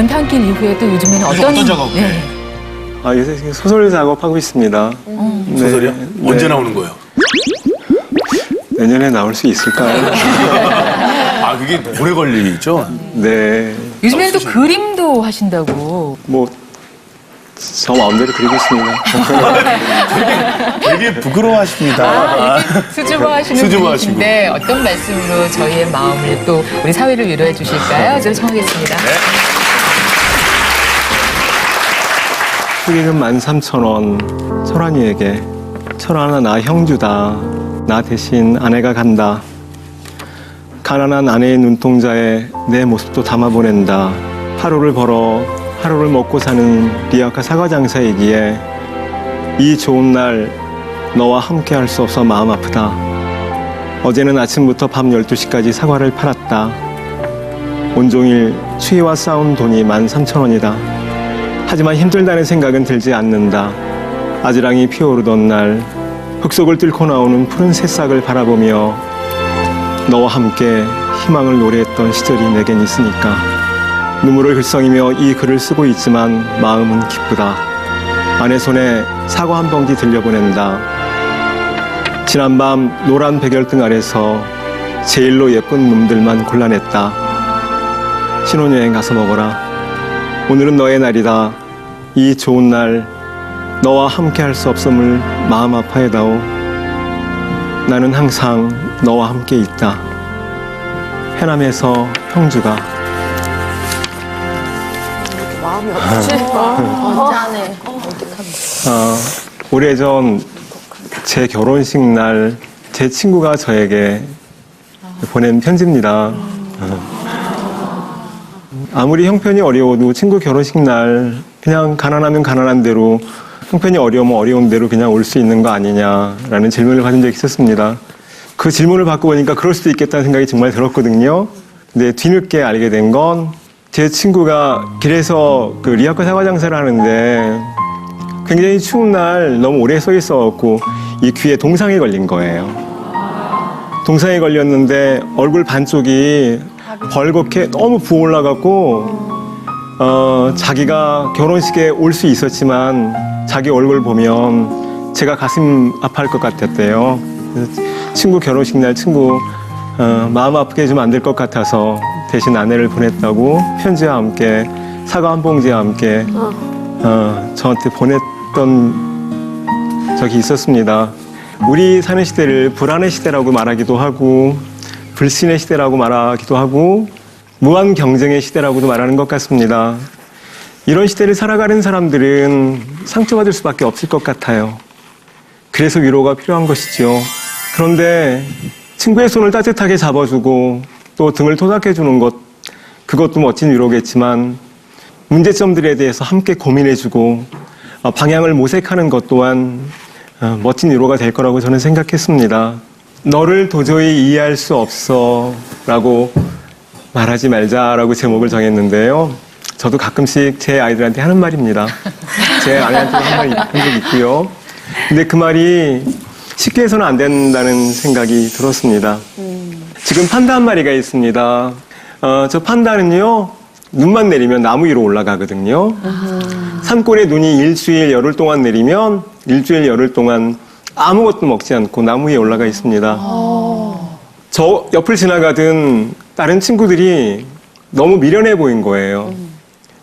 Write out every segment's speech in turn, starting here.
연탄길 이후에 또 요즘에는 어떤 작업? 네. 아, 요새 소설 작업하고 있습니다. 네. 소설이요? 언제 네. 나오는 거예요? 내년에 나올 수 있을까요? 아, 그게 오래 걸리죠? 네. 요즘에는 또 그림도 하신다고. 뭐, 저 마음대로 그리고 있습니다. 되게 부끄러워하십니다. 이게 수줍어하시는 수줍어하시고. 분이신데 어떤 말씀으로 저희의 마음을 또 우리 사회를 위로해 주실까요? 저를 청하겠습니다. 축의금 13,000원 철환이에게. 철환아, 나 형주다. 나 대신 아내가 간다. 가난한 아내의 눈동자에 내 모습도 담아보낸다. 하루를 벌어 하루를 먹고 사는 리아카 사과 장사이기에 이 좋은 날 너와 함께 할 수 없어 마음 아프다. 어제는 아침부터 밤 12시까지 사과를 팔았다. 온종일 추위와 싸운 돈이 13,000원이다. 하지만 힘들다는 생각은 들지 않는다. 아지랑이 피어오르던 날 흙속을 뚫고 나오는 푸른 새싹을 바라보며 너와 함께 희망을 노래했던 시절이 내겐 있으니까. 눈물을 글썽이며 이 글을 쓰고 있지만 마음은 기쁘다. 아내 손에 사과 한 봉지 들려보낸다. 지난밤 노란 백열등 아래서 제일로 예쁜 놈들만 골라냈다. 신혼여행 가서 먹어라. 오늘은 너의 날이다. 이 좋은 날 너와 함께 할 수 없음을 마음 아파해다오. 나는 항상 너와 함께 있다. 해남에서 형주가. 마음이 어떡하지? 언짢네. 오래전 제 결혼식 날 제 친구가 저에게 보낸 편지입니다. 아무리 형편이 어려워도 친구 결혼식 날 그냥 가난하면 가난한 대로, 형편이 어려우면 어려운 대로 그냥 올 수 있는 거 아니냐라는 질문을 받은 적이 있었습니다. 그 질문을 받고 보니까 그럴 수도 있겠다는 생각이 정말 들었거든요. 근데 뒤늦게 알게 된 건 제 친구가 길에서 그 리아카 사과 장사를 하는데 굉장히 추운 날 너무 오래 서 있어갖고 이 귀에 동상이 걸린 거예요. 동상이 걸렸는데 얼굴 반쪽이 벌겋게 너무 부어 올라갔고 자기가 결혼식에 올 수 있었지만 자기 얼굴 보면 제가 가슴 아파할 것 같았대요. 그래서 친구 결혼식 날 친구 마음 아프게 해주면 안 될 것 같아서 대신 아내를 보냈다고 편지와 함께 사과 한 봉지와 함께 저한테 보냈던 적이 있었습니다. 우리 사는 시대를 불안의 시대라고 말하기도 하고 불신의 시대라고 말하기도 하고 무한 경쟁의 시대라고도 말하는 것 같습니다. 이런 시대를 살아가는 사람들은 상처받을 수밖에 없을 것 같아요. 그래서 위로가 필요한 것이죠. 그런데 친구의 손을 따뜻하게 잡아주고 또 등을 토닥여주는 것, 그것도 멋진 위로겠지만 문제점들에 대해서 함께 고민해주고 방향을 모색하는 것 또한 멋진 위로가 될 거라고 저는 생각했습니다. 너를 도저히 이해할 수 없어 라고 말하지 말자라고 제목을 정했는데요. 저도 가끔씩 제 아이들한테 하는 말입니다. 제 아내한테도 한 적이 있고요. 근데 그 말이 쉽게 해서는 안 된다는 생각이 들었습니다. 지금 판다 한 마리가 있습니다. 저 판다는요, 눈만 내리면 나무 위로 올라가거든요. 산골에 눈이 일주일 열흘 동안 내리면 일주일 열흘 동안 아무것도 먹지 않고 나무 위에 올라가 있습니다. 저 옆을 지나가던 다른 친구들이 너무 미련해 보인 거예요.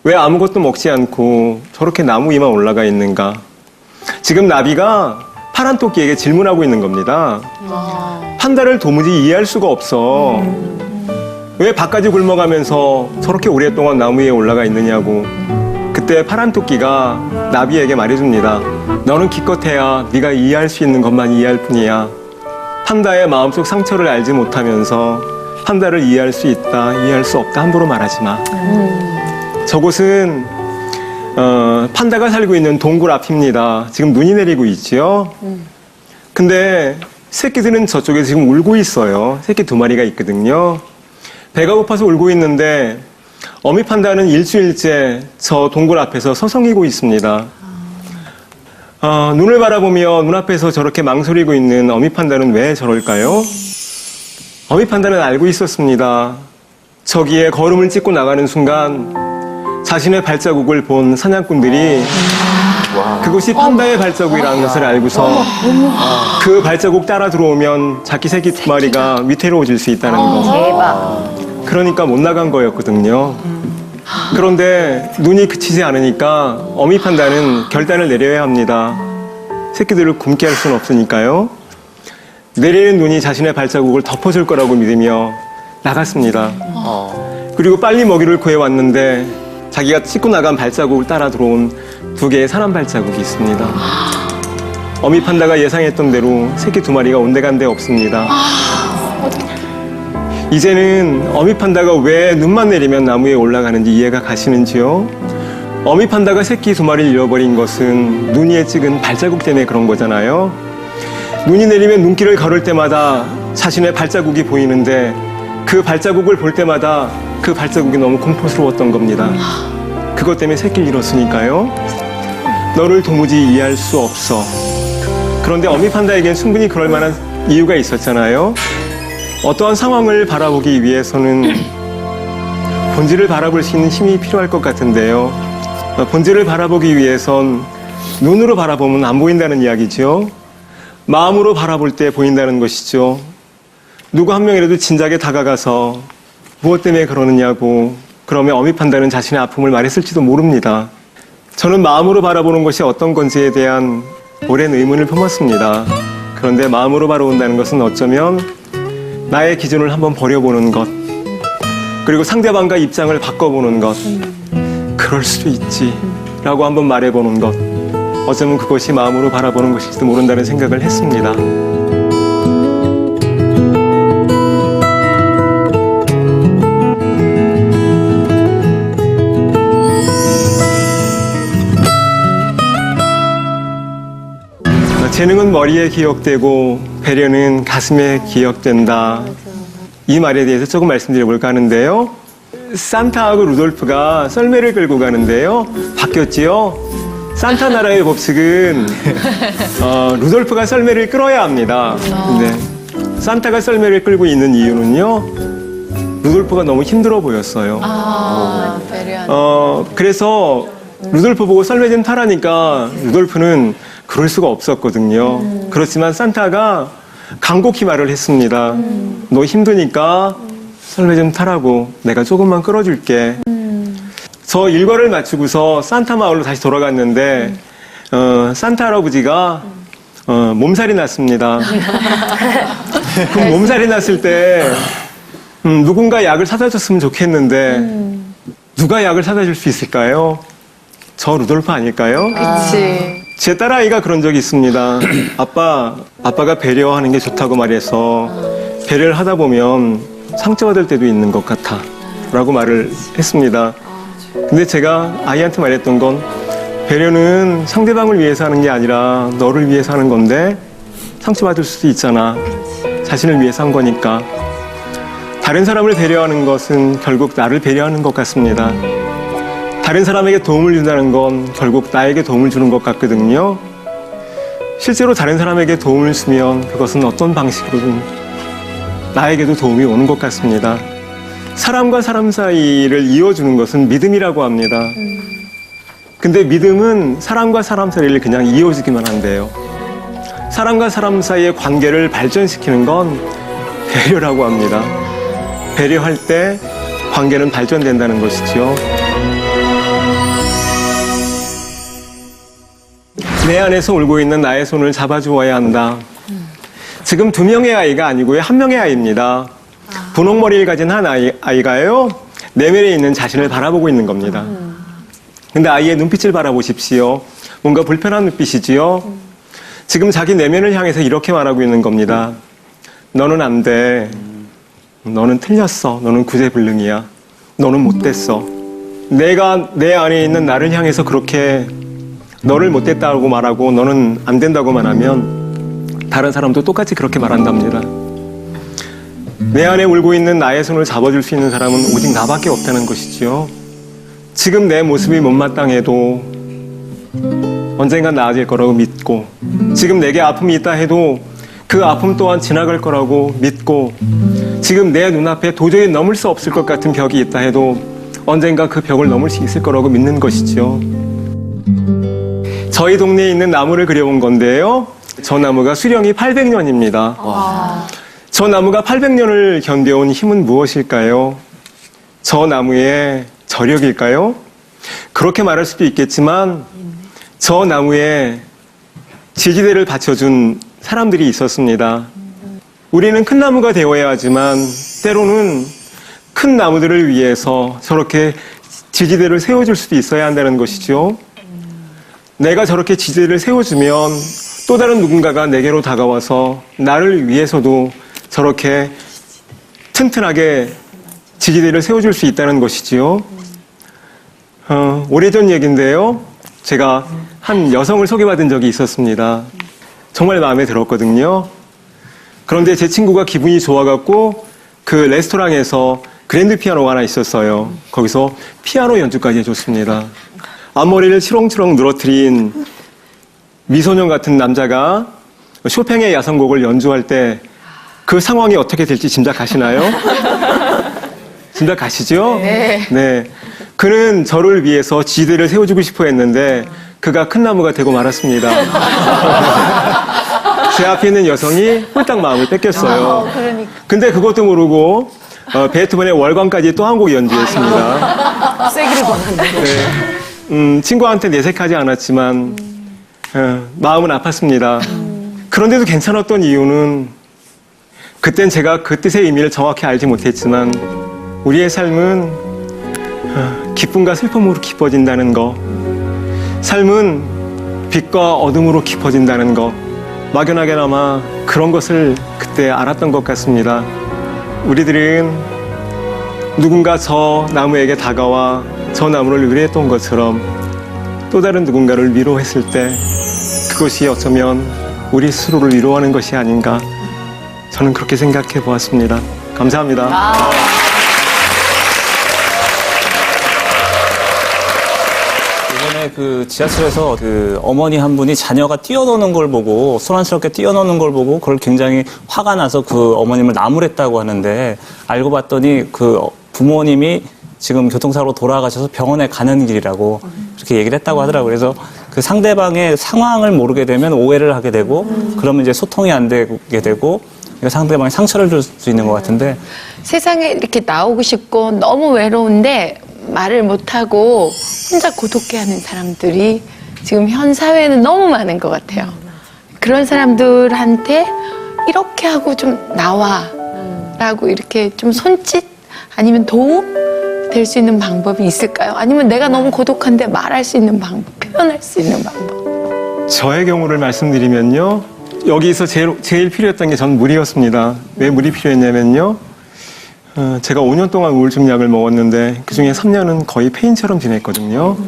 왜 아무것도 먹지 않고 저렇게 나무 위만 올라가 있는가? 지금 나비가 파란 토끼에게 질문하고 있는 겁니다. 판다를 도무지 이해할 수가 없어. 왜 밖까지 굶어가면서 저렇게 오랫동안 나무 위에 올라가 있느냐고. 그때 파란 토끼가 나비에게 말해줍니다. 너는 기껏해야 네가 이해할 수 있는 것만 이해할 뿐이야. 판다의 마음속 상처를 알지 못하면서 판다를 이해할 수 있다, 이해할 수 없다 함부로 말하지 마. 저곳은 판다가 살고 있는 동굴 앞입니다. 지금 눈이 내리고 있지요. 근데 새끼들은 저쪽에 지금 울고 있어요. 새끼 2마리가 있거든요. 배가 고파서 울고 있는데 어미 판다는 일주일째 저 동굴 앞에서 서성이고 있습니다. 눈을 바라보며 눈앞에서 저렇게 망설이고 있는 어미 판다는 왜 저럴까요? 어미 판다는 알고 있었습니다. 저기에 걸음을 찍고 나가는 순간 자신의 발자국을 본 사냥꾼들이 그것이 판다의 발자국이라는 것을 알고서 그 발자국 따라 들어오면 자기 새끼 두 마리가 위태로워질 수 있다는 거. 대박. 그러니까 못 나간 거였거든요. 그런데 눈이 그치지 않으니까 어미 판다는 결단을 내려야 합니다. 새끼들을 굶게 할 수는 없으니까요. 내리는 눈이 자신의 발자국을 덮어줄 거라고 믿으며 나갔습니다. 그리고 빨리 먹이를 구해왔는데 자기가 찢고 나간 발자국을 따라 들어온 두 개의 사람 발자국이 있습니다. 어미 판다가 예상했던 대로 새끼 두 마리가 온데간데 없습니다. 이제는 어미 판다가 왜 눈만 내리면 나무에 올라가는지 이해가 가시는지요? 어미 판다가 새끼 두 마리를 잃어버린 것은 눈 위에 찍은 발자국 때문에 그런 거잖아요. 눈이 내리면 눈길을 걸을 때마다 자신의 발자국이 보이는데 그 발자국을 볼 때마다 그 발자국이 너무 공포스러웠던 겁니다. 그것 때문에 새끼를 잃었으니까요. 너를 도무지 이해할 수 없어. 그런데 어미 판다에겐 충분히 그럴 만한 이유가 있었잖아요. 어떠한 상황을 바라보기 위해서는 본질을 바라볼 수 있는 힘이 필요할 것 같은데요. 본질을 바라보기 위해선 눈으로 바라보면 안 보인다는 이야기죠. 마음으로 바라볼 때 보인다는 것이죠. 누구 한 명이라도 진작에 다가가서 무엇 때문에 그러느냐고 그러면 어미 판다는 자신의 아픔을 말했을지도 모릅니다. 저는 마음으로 바라보는 것이 어떤 건지에 대한 오랜 의문을 품었습니다. 그런데 마음으로 바라본다는 것은 어쩌면 나의 기준을 한번 버려보는 것, 그리고 상대방과 입장을 바꿔보는 것, 그럴 수도 있지 라고 한번 말해보는 것, 어쩌면 그것이 마음으로 바라보는 것일지도 모른다는 생각을 했습니다. 재능은 머리에 기억되고 배려는 가슴에 기억된다. 이 말에 대해서 조금 말씀드려볼까 하는데요. 산타하고 루돌프가 썰매를 끌고 가는데요. 바뀌었지요? 산타 나라의 법칙은 루돌프가 썰매를 끌어야 합니다. 근데 산타가 썰매를 끌고 있는 이유는요. 루돌프가 너무 힘들어 보였어요. 그래서 루돌프 보고 썰매 좀 타라니까 루돌프는 그럴 수가 없었거든요. 그렇지만 산타가 간곡히 말을 했습니다. 너 힘드니까 썰매 좀 타라고 내가 조금만 끌어줄게. 저 일과를 마치고서 산타 마을로 다시 돌아갔는데 산타 할아버지가 몸살이 났습니다. 그 몸살이 났을 때 누군가 약을 사다 줬으면 좋겠는데 누가 약을 사다 줄 수 있을까요? 저 루돌프 아닐까요? 그치. 제 딸아이가 그런 적이 있습니다. 아빠가 배려하는 게 좋다고 말해서 배려를 하다 보면 상처받을 때도 있는 것 같아 라고 말을 했습니다. 근데 제가 아이한테 말했던 건 배려는 상대방을 위해서 하는 게 아니라 너를 위해서 하는 건데 상처받을 수도 있잖아. 자신을 위해서 한 거니까. 다른 사람을 배려하는 것은 결국 나를 배려하는 것 같습니다. 다른 사람에게 도움을 준다는 건 결국 나에게 도움을 주는 것 같거든요. 실제로 다른 사람에게 도움을 주면 그것은 어떤 방식으로든 나에게도 도움이 오는 것 같습니다. 사람과 사람 사이를 이어주는 것은 믿음이라고 합니다. 근데 믿음은 사람과 사람 사이를 그냥 이어주기만 한대요. 사람과 사람 사이의 관계를 발전시키는 건 배려라고 합니다. 배려할 때 관계는 발전된다는 것이죠. 내 안에서 울고 있는 나의 손을 잡아주어야 한다. 지금 2명의 아이가 아니고요. 1명의 아이입니다. 분홍머리를 가진 한 아이가요. 내면에 있는 자신을 바라보고 있는 겁니다. 근데 아이의 눈빛을 바라보십시오. 뭔가 불편한 눈빛이지요. 지금 자기 내면을 향해서 이렇게 말하고 있는 겁니다. 너는 안 돼. 너는 틀렸어. 너는 구제불능이야. 너는 못됐어. 내가 내 안에 있는 나를 향해서 그렇게 너를 못됐다고 말하고 너는 안 된다고만 하면 다른 사람도 똑같이 그렇게 말한답니다. 내 안에 울고 있는 나의 손을 잡아줄 수 있는 사람은 오직 나밖에 없다는 것이지요. 지금 내 모습이 못마땅해도 언젠간 나아질 거라고 믿고, 지금 내게 아픔이 있다 해도 그 아픔 또한 지나갈 거라고 믿고, 지금 내 눈앞에 도저히 넘을 수 없을 것 같은 벽이 있다 해도 언젠가 그 벽을 넘을 수 있을 거라고 믿는 것이죠. 저희 동네에 있는 나무를 그려본 건데요. 저 나무가 수령이 800년입니다. 저 나무가 800년을 견뎌온 힘은 무엇일까요? 저 나무의 저력일까요? 그렇게 말할 수도 있겠지만 저 나무에 지지대를 받쳐준 사람들이 있었습니다. 우리는 큰 나무가 되어야 하지만 때로는 큰 나무들을 위해서 저렇게 지지대를 세워줄 수도 있어야 한다는 것이죠. 내가 저렇게 지지대를 세워주면 또 다른 누군가가 내게로 다가와서 나를 위해서도 저렇게 튼튼하게 지지대를 세워줄 수 있다는 것이지요. 오래전 얘기인데요. 제가 한 여성을 소개받은 적이 있었습니다. 정말 마음에 들었거든요. 그런데 제 친구가 기분이 좋아갖고 그 레스토랑에서 그랜드 피아노가 하나 있었어요. 거기서 피아노 연주까지 해줬습니다. 앞머리를 치렁치렁 늘어뜨린 미소년 같은 남자가 쇼팽의 야성곡을 연주할 때 그 상황이 어떻게 될지 짐작가시나요? 짐작가시죠? 네. 그는 저를 위해서 지대를 세워주고 싶어 했는데 그가 큰 나무가 되고 말았습니다. 제 앞에 있는 여성이 홀딱 마음을 뺏겼어요. 근데 그것도 모르고 베토벤의 월광까지 또 한 곡 연주했습니다. 세기를 거는. 친구한테 내색하지 않았지만 마음은 아팠습니다. 그런데도 괜찮았던 이유는 그땐 제가 그 뜻의 의미를 정확히 알지 못했지만 우리의 삶은 기쁨과 슬픔으로 깊어진다는 거, 삶은 빛과 어둠으로 깊어진다는 거, 막연하게나마 그런 것을 그때 알았던 것 같습니다. 우리들은 누군가 저 나무에게 다가와 저 나무를 의뢰했던 것처럼 또 다른 누군가를 위로했을 때 그것이 어쩌면 우리 스스로를 위로하는 것이 아닌가, 저는 그렇게 생각해 보았습니다. 감사합니다. 이번에 그 지하철에서 그 어머니 한 분이 자녀가 뛰어노는 걸 보고, 소란스럽게 뛰어노는 걸 보고 그걸 굉장히 화가 나서 그 어머님을 나무랬다고 하는데, 알고 봤더니 그 부모님이 지금 교통사고로 돌아가셔서 병원에 가는 길이라고 그렇게 얘기를 했다고 하더라고요. 그래서 그 상대방의 상황을 모르게 되면 오해를 하게 되고, 그러면 이제 소통이 안 되게 되고, 상대방에 상처를 줄 수 있는 것 같은데, 세상에 이렇게 나오고 싶고 너무 외로운데 말을 못하고 혼자 고독해하는 사람들이 지금 현 사회에는 너무 많은 것 같아요. 그런 사람들한테 이렇게 하고 좀 나와라고 이렇게 좀 손짓 아니면 도움 될 수 있는 방법이 있을까요? 아니면 내가 너무 고독한데 말할 수 있는 방법, 표현할 수 있는 방법. 저의 경우를 말씀드리면요. 여기서 제일 필요했던 게 전 물이었습니다. 왜 물이 필요했냐면요. 제가 5년 동안 우울증 약을 먹었는데 그중에 3년은 거의 폐인처럼 지냈거든요.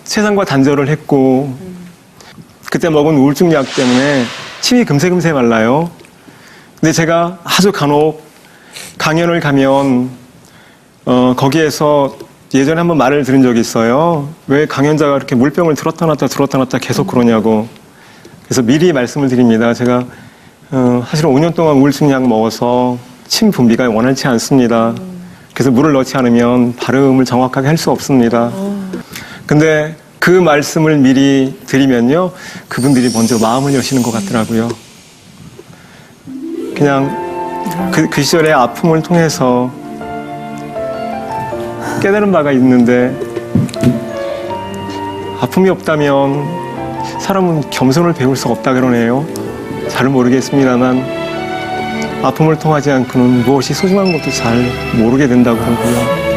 세상과 단절을 했고 그때 먹은 우울증 약 때문에 침이 금세금세 말라요. 근데 제가 아주 간혹 강연을 가면 거기에서 예전에 한번 말을 들은 적이 있어요. 왜 강연자가 이렇게 물병을 들었다 놨다 계속 그러냐고. 그래서 미리 말씀을 드립니다. 제가 사실은 5년 동안 우울증 약 먹어서 침 분비가 원활치 않습니다. 그래서 물을 넣지 않으면 발음을 정확하게 할 수 없습니다. 근데 그 말씀을 미리 드리면요, 그분들이 먼저 마음을 여시는 것 같더라고요. 그냥 그 시절의 아픔을 통해서 깨달은 바가 있는데, 아픔이 없다면 사람은 겸손을 배울 수 없다 그러네요. 잘은 모르겠습니다만 아픔을 통하지 않고는 무엇이 소중한 것도 잘 모르게 된다고 하고요.